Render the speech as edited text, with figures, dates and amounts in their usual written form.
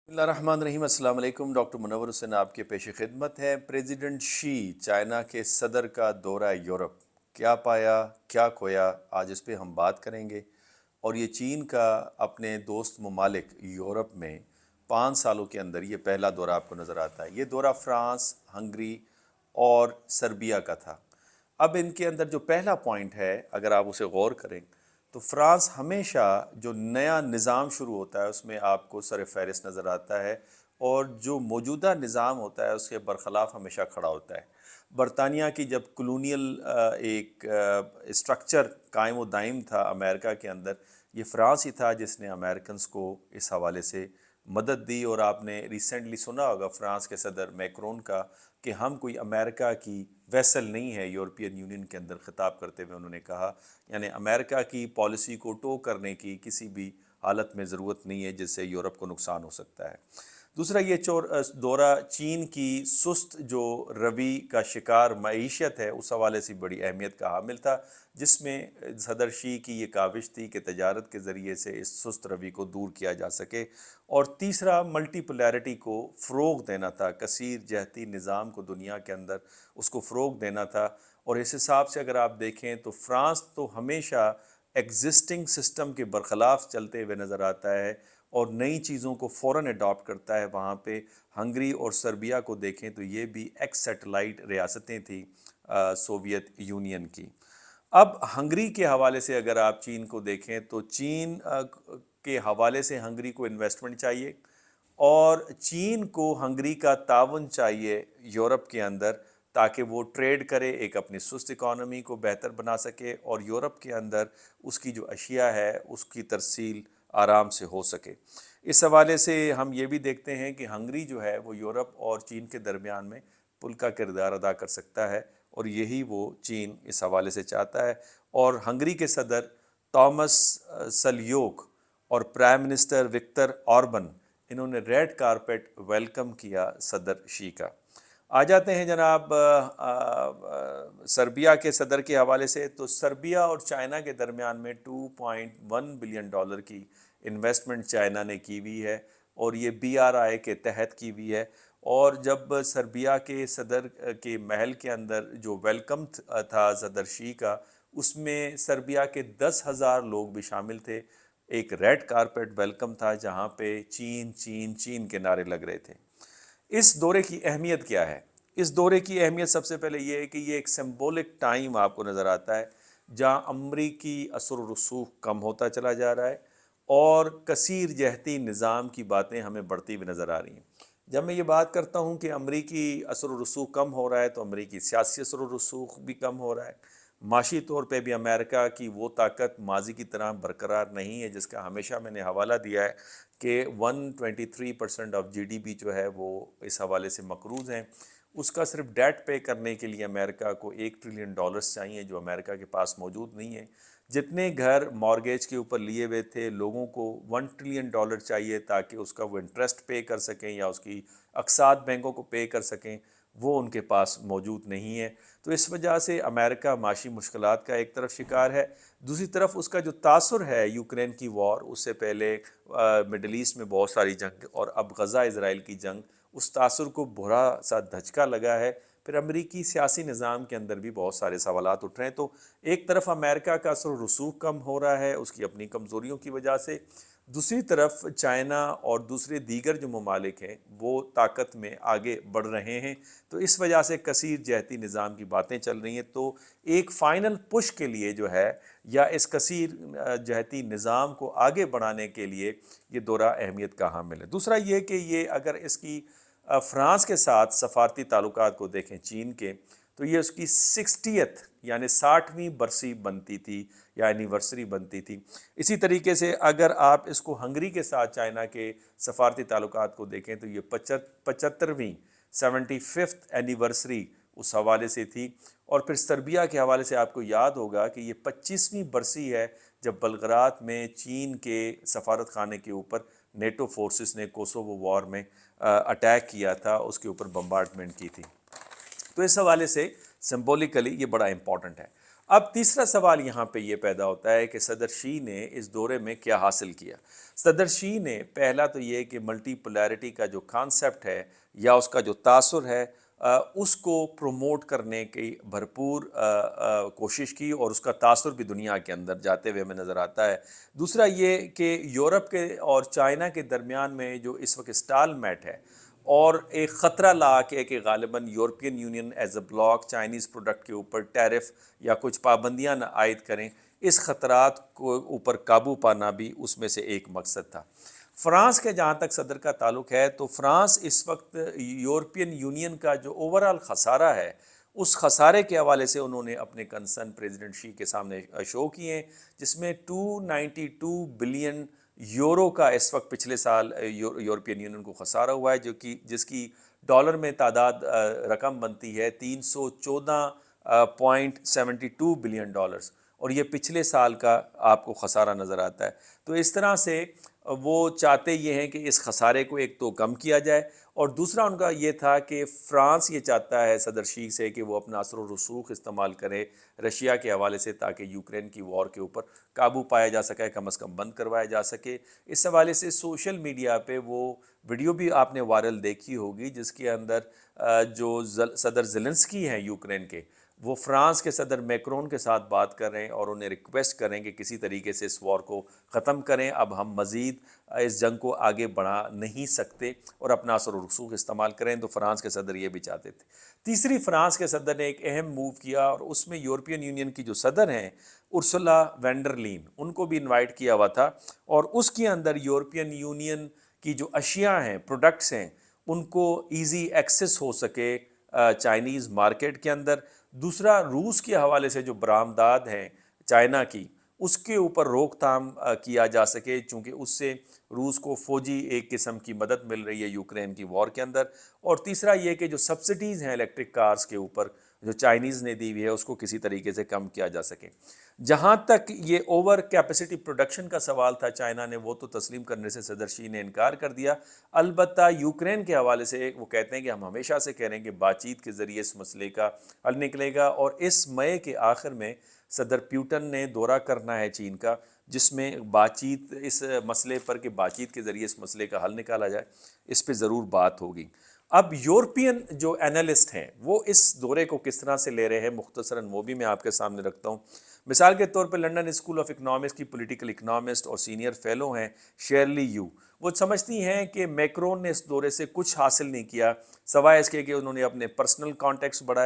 بسم اللہ الرحمن الرحیم۔ السلام علیکم، ڈاکٹر منور حسین آپ کے پیش خدمت ہے۔ پریزیڈنٹ شی چائنا کے صدر کا دورہ یورپ، کیا پایا کیا کھویا، آج اس پہ ہم بات کریں گے۔ اور یہ چین کا اپنے دوست ممالک یورپ میں 5 سالوں کے اندر یہ پہلا دورہ آپ کو نظر آتا ہے۔ یہ دورہ فرانس، ہنگری اور سربیا کا تھا۔ اب ان کے اندر جو پہلا پوائنٹ ہے، اگر آپ اسے غور کریں تو فرانس ہمیشہ جو نیا نظام شروع ہوتا ہے اس میں آپ کو سر فہرست نظر آتا ہے، اور جو موجودہ نظام ہوتا ہے اس کے برخلاف ہمیشہ کھڑا ہوتا ہے۔ برطانیہ کی جب کلونیل ایک اسٹرکچر قائم و دائم تھا امریکہ کے اندر، یہ فرانس ہی تھا جس نے امریکنز کو اس حوالے سے مدد دی۔ اور آپ نے ریسنٹلی سنا ہوگا فرانس کے صدر میکرون کا کہ ہم کوئی امریکہ کی ویسل نہیں ہے یورپین یونین کے اندر، خطاب کرتے ہوئے انہوں نے کہا یعنی امریکہ کی پالیسی کو ٹو کرنے کی کسی بھی حالت میں ضرورت نہیں ہے جس سے یورپ کو نقصان ہو سکتا ہے۔ دوسرا، یہ دورہ چین کی سست جو روی کا شکار معیشت ہے اس حوالے سے بڑی اہمیت کا حامل تھا، جس میں صدر شی کی یہ کاوش تھی کہ تجارت کے ذریعے سے اس سست روی کو دور کیا جا سکے۔ اور تیسرا، ملٹی پولیرٹی کو فروغ دینا تھا، کثیر جہتی نظام کو دنیا کے اندر اس کو فروغ دینا تھا۔ اور اس حساب سے اگر آپ دیکھیں تو فرانس تو ہمیشہ ایگزسٹنگ سسٹم کے برخلاف چلتے ہوئے نظر آتا ہے اور نئی چیزوں کو فوراً اڈاپٹ کرتا ہے۔ وہاں پہ ہنگری اور سربیا کو دیکھیں تو یہ بھی ایکس سیٹلائٹ ریاستیں تھیں سوویت یونین کی۔ اب ہنگری کے حوالے سے اگر آپ چین کو دیکھیں تو چین کے حوالے سے ہنگری کو انویسٹمنٹ چاہیے، اور چین کو ہنگری کا تعاون چاہیے یورپ کے اندر، تاکہ وہ ٹریڈ کرے، ایک اپنی سست اکانومی کو بہتر بنا سکے، اور یورپ کے اندر اس کی جو اشیاء ہے اس کی ترسیل آرام سے ہو سکے۔ اس حوالے سے ہم یہ بھی دیکھتے ہیں کہ ہنگری جو ہے وہ یورپ اور چین کے درمیان میں پل کا کردار ادا کر سکتا ہے، اور یہی وہ چین اس حوالے سے چاہتا ہے۔ اور ہنگری کے صدر تومس سلیوک اور پرائم منسٹر وکٹر آربن، انہوں نے ریڈ کارپیٹ ویلکم کیا صدر شی کا۔ آ جاتے ہیں جناب سربیا کے صدر کے حوالے سے، تو سربیا اور چائنا کے درمیان میں 2.1 بلین ڈالر کی انویسٹمنٹ چائنا نے کی ہوئی ہے، اور یہ BRI کے تحت کی ہوئی ہے۔ اور جب سربیا کے صدر کے محل کے اندر جو ویلکم تھا صدر شی کا، اس میں سربیا کے 10,000 لوگ بھی شامل تھے۔ ایک ریڈ کارپیٹ ویلکم تھا جہاں پہ چین چین چین کے نعرے لگ رہے تھے۔ اس دورے کی اہمیت کیا ہے؟ اس دورے کی اہمیت سب سے پہلے یہ ہے کہ یہ ایک سمبولک ٹائم آپ کو نظر آتا ہے جہاں امریکی اثر و رسوخ کم ہوتا چلا جا رہا ہے، اور کثیر جہتی نظام کی باتیں ہمیں بڑھتی ہوئی نظر آ رہی ہیں۔ جب میں یہ بات کرتا ہوں کہ امریکی اثر و رسوخ کم ہو رہا ہے تو امریکی سیاسی اثر و رسوخ بھی کم ہو رہا ہے۔ معاشی طور پہ بھی امریکہ کی وہ طاقت ماضی کی طرح برقرار نہیں ہے جس کا ہمیشہ میں نے حوالہ دیا ہے کہ 123% آف GDP جو ہے وہ اس حوالے سے مقروض ہیں۔ اس کا صرف ڈیٹ پے کرنے کے لیے امریکہ کو $1 ٹریلین چاہیے، جو امریکہ کے پاس موجود نہیں ہے۔ جتنے گھر مارگیج کے اوپر لیے ہوئے تھے، لوگوں کو $1 ٹریلین چاہیے تاکہ اس کا وہ انٹرسٹ پے کر سکیں یا اس کی اقساط بینکوں کو پے کر سکیں، وہ ان کے پاس موجود نہیں ہے۔ تو اس وجہ سے امریکہ معاشی مشکلات کا ایک طرف شکار ہے، دوسری طرف اس کا جو تاثر ہے یوکرین کی وار، اس سے پہلے مڈل ایسٹ میں بہت ساری جنگ، اور اب غزہ اسرائیل کی جنگ، اس تاثر کو برا سا دھچکا لگا ہے۔ پھر امریکی سیاسی نظام کے اندر بھی بہت سارے سوالات اٹھ رہے ہیں۔ تو ایک طرف امریکہ کا اثر و رسوخ کم ہو رہا ہے اس کی اپنی کمزوریوں کی وجہ سے، دوسری طرف چائنا اور دوسرے دیگر جو ممالک ہیں وہ طاقت میں آگے بڑھ رہے ہیں، تو اس وجہ سے کثیر جہتی نظام کی باتیں چل رہی ہیں۔ تو ایک فائنل پش کے لیے جو ہے، یا اس کثیر جہتی نظام کو آگے بڑھانے کے لیے یہ دورہ اہمیت کا حامل ہے۔ دوسرا یہ کہ یہ اگر اس کی فرانس کے ساتھ سفارتی تعلقات کو دیکھیں چین کے، تو یہ اس کی 60th یعنی 60ویں برسی بنتی تھی یا اینیورسری بنتی تھی۔ اسی طریقے سے اگر آپ اس کو ہنگری کے ساتھ چائنا کے سفارتی تعلقات کو دیکھیں تو یہ 75ویں 75th اینیورسری اس حوالے سے تھی۔ اور پھر سربیا کے حوالے سے آپ کو یاد ہوگا کہ یہ 25ویں برسی ہے جب بلغراد میں چین کے سفارت خانے کے اوپر نیٹو فورسز نے کوسوو وار میں اٹیک کیا تھا، اس کے اوپر بمبارڈمنٹ کی تھی۔ تو اس حوالے سے سمبولیکلی یہ بڑا امپورٹنٹ ہے۔ اب تیسرا سوال یہاں پہ یہ پیدا ہوتا ہے کہ صدر شی نے اس دورے میں کیا حاصل کیا۔ صدر شی نے پہلا تو یہ کہ ملٹی پولیرٹی کا جو کانسیپٹ ہے یا اس کا جو تاثر ہے اس کو پروموٹ کرنے کی بھرپور کوشش کی، اور اس کا تاثر بھی دنیا کے اندر جاتے ہوئے ہمیں نظر آتا ہے۔ دوسرا یہ کہ یورپ کے اور چائنا کے درمیان میں جو اس وقت اسٹال میٹ ہے اور ایک خطرہ لا کے کہ غالباً European union as a block Chinese product کے اوپر ٹیرف یا کچھ پابندیاں نہ عائد کریں، اس خطرات کو اوپر قابو پانا بھی اس میں سے ایک مقصد تھا۔ فرانس کے جہاں تک صدر کا تعلق ہے تو فرانس اس وقت یورپین یونین کا جو اوورال خسارہ ہے اس خسارے کے حوالے سے انہوں نے اپنے کنسرن پریزیڈنٹ شی کے سامنے شو کیے ہیں، جس میں 292 بلین یورو کا اس وقت پچھلے سال یورپین یونین کو خسارہ ہوا ہے، جس کی ڈالر میں تعداد رقم بنتی ہے 314.72 بلین ڈالرز، اور یہ پچھلے سال کا آپ کو خسارہ نظر آتا ہے۔ تو اس طرح سے وہ چاہتے یہ ہیں کہ اس خسارے کو ایک تو کم کیا جائے، اور دوسرا ان کا یہ تھا کہ فرانس یہ چاہتا ہے صدر شی سے کہ وہ اپنا اثر و رسوخ استعمال کرے رشیا کے حوالے سے، تاکہ یوکرین کی وار کے اوپر قابو پایا جا سکے، کم از کم بند کروایا جا سکے۔ اس حوالے سے سوشل میڈیا پہ وہ ویڈیو بھی آپ نے وائرل دیکھی ہوگی، جس کے اندر جو صدر زیلنسکی ہیں یوکرین کے، وہ فرانس کے صدر میکرون کے ساتھ بات کر رہے ہیں اور انہیں ریکویسٹ کریں کہ کسی طریقے سے اس وار کو ختم کریں، اب ہم مزید اس جنگ کو آگے بڑھا نہیں سکتے، اور اپنا اثر و رسوخ استعمال کریں۔ تو فرانس کے صدر یہ بھی چاہتے تھے۔ تیسری، فرانس کے صدر نے ایک اہم موو کیا، اور اس میں یورپین یونین کی جو صدر ہیں ارسولا وینڈر لین، ان کو بھی انوائٹ کیا ہوا تھا، اور اس کے اندر یورپین یونین کی جو اشیاء ہیں، پروڈکٹس ہیں، ان کو ایزی ایکسیس ہو سکے چائنیز مارکیٹ کے اندر۔ دوسرا، روس کے حوالے سے جو برآمدات ہیں چائنا کی، اس کے اوپر روک تھام کیا جا سکے، چونکہ اس سے روس کو فوجی ایک قسم کی مدد مل رہی ہے یوکرین کی وار کے اندر۔ اور تیسرا یہ کہ جو سبسڈیز ہیں الیکٹرک کارز کے اوپر جو چائنیز نے دی ہوئی ہے، اس کو کسی طریقے سے کم کیا جا سکے۔ جہاں تک یہ اوور کیپیسٹی پروڈکشن کا سوال تھا چائنا نے، وہ تو تسلیم کرنے سے صدر شی نے انکار کر دیا۔ البتہ یوکرین کے حوالے سے وہ کہتے ہیں کہ ہم ہمیشہ سے کہہ رہے ہیں کہ بات چیت کے ذریعے اس مسئلے کا حل نکلے گا، اور اس مئی کے آخر میں صدر پیوٹن نے دورہ کرنا ہے چین کا، جس میں بات چیت اس مسئلے پر کہ بات چیت کے ذریعے اس مسئلے کا حل نکالا جائے، اس پہ ضرور بات ہوگی۔ اب یورپین جو اینالسٹ ہیں وہ اس دورے کو کس طرح سے لے رہے ہیں، مختصراً وہ بھی میں آپ کے سامنے رکھتا ہوں۔ مثال کے طور پہ لنڈن اسکول آف اکنامکس کی پولیٹیکل اکنامسٹ اور سینئر فیلو ہیں شیرلی یو، وہ سمجھتی ہیں کہ میکرون نے اس دورے سے کچھ حاصل نہیں کیا، سوائے اس کے کہ انہوں نے اپنے پرسنل کانٹیکٹس بڑھائے۔